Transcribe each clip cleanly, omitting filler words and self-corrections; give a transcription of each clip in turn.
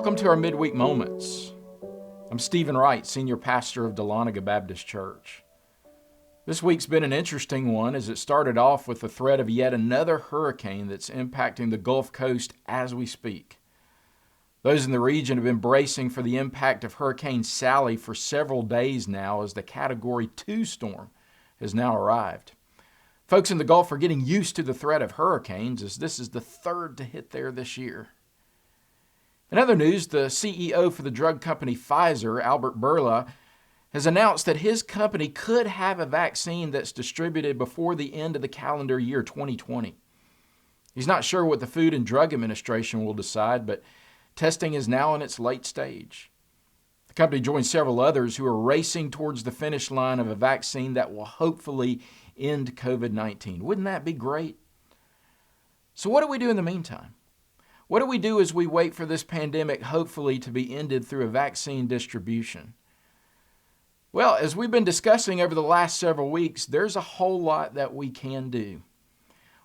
Welcome to our Midweek Moments. I'm Stephen Wright, Senior Pastor of Dahlonega Baptist Church. This week's been an interesting one as it started off with the threat of yet another hurricane that's impacting the Gulf Coast as we speak. Those in the region have been bracing for the impact of Hurricane Sally for several days now as the Category 2 storm has now arrived. Folks in the Gulf are getting used to the threat of hurricanes as this is the third to hit there this year. In other news, the CEO for the drug company Pfizer, Albert Bourla, has announced that his company could have a vaccine that's distributed before the end of the calendar year 2020. He's not sure what the Food and Drug Administration will decide, but testing is now in its late stage. The company joins several others who are racing towards the finish line of a vaccine that will hopefully end COVID-19. Wouldn't that be great? So what do we do in the meantime? What do we do as we wait for this pandemic hopefully to be ended through a vaccine distribution? Well, as we've been discussing over the last several weeks, there's a whole lot that we can do.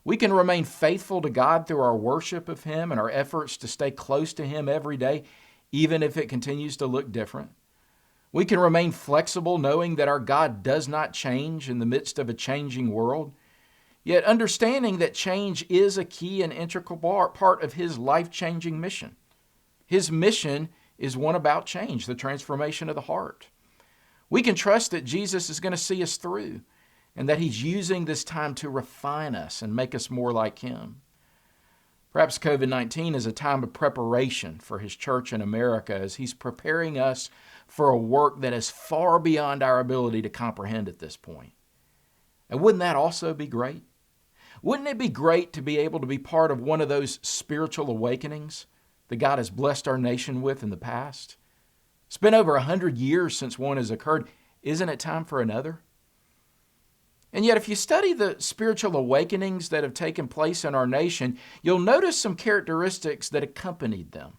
We can remain faithful to God through our worship of Him and our efforts to stay close to Him every day, even if it continues to look different. We can remain flexible knowing that our God does not change in the midst of a changing world, yet understanding that change is a key and integral part of His life-changing mission. His mission is one about change, the transformation of the heart. We can trust that Jesus is going to see us through and that He's using this time to refine us and make us more like Him. Perhaps COVID-19 is a time of preparation for His church in America as He's preparing us for a work that is far beyond our ability to comprehend at this point. And wouldn't that also be great? Wouldn't it be great to be able to be part of one of those spiritual awakenings that God has blessed our nation with in the past? It's been over 100 years since one has occurred. Isn't it time for another? And yet, if you study the spiritual awakenings that have taken place in our nation, you'll notice some characteristics that accompanied them.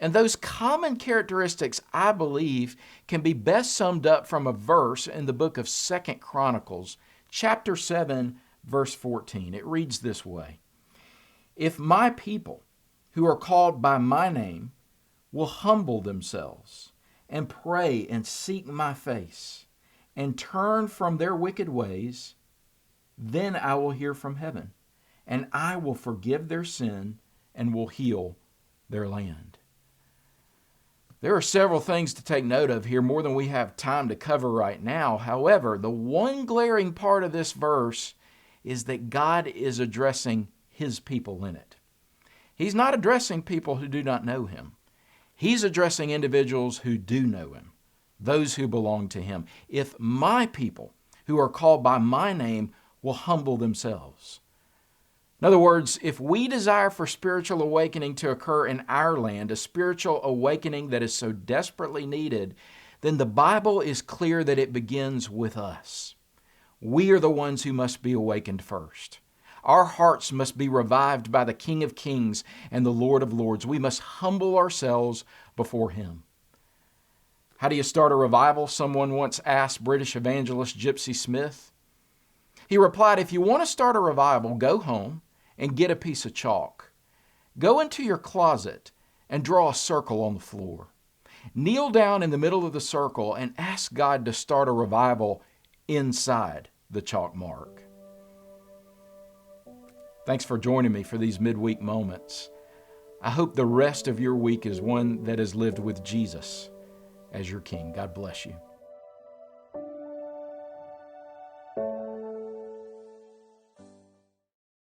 And those common characteristics, I believe, can be best summed up from a verse in the book of 2 Chronicles, chapter 7, verse 14. It reads this way: "If my people, who are called by my name, will humble themselves and pray and seek my face and turn from their wicked ways, then I will hear from heaven, and I will forgive their sin and will heal their land." There are several things to take note of here, more than we have time to cover right now. However, the one glaring part of this verse is that God is addressing His people in it. He's not addressing people who do not know Him. He's addressing individuals who do know Him, those who belong to Him. If my people, who are called by my name, will humble themselves. In other words, if we desire for spiritual awakening to occur in our land, a spiritual awakening that is so desperately needed, then the Bible is clear that it begins with us. We are the ones who must be awakened first. Our hearts must be revived by the King of Kings and the Lord of Lords. We must humble ourselves before Him. How do you start a revival? Someone once asked British evangelist Gypsy Smith. He replied, "If you want to start a revival, go home and get a piece of chalk. Go into your closet and draw a circle on the floor. Kneel down in the middle of the circle and ask God to start a revival inside the chalk mark." Thanks for joining me for these midweek moments. I hope the rest of your week is one that is lived with Jesus as your King. God bless you.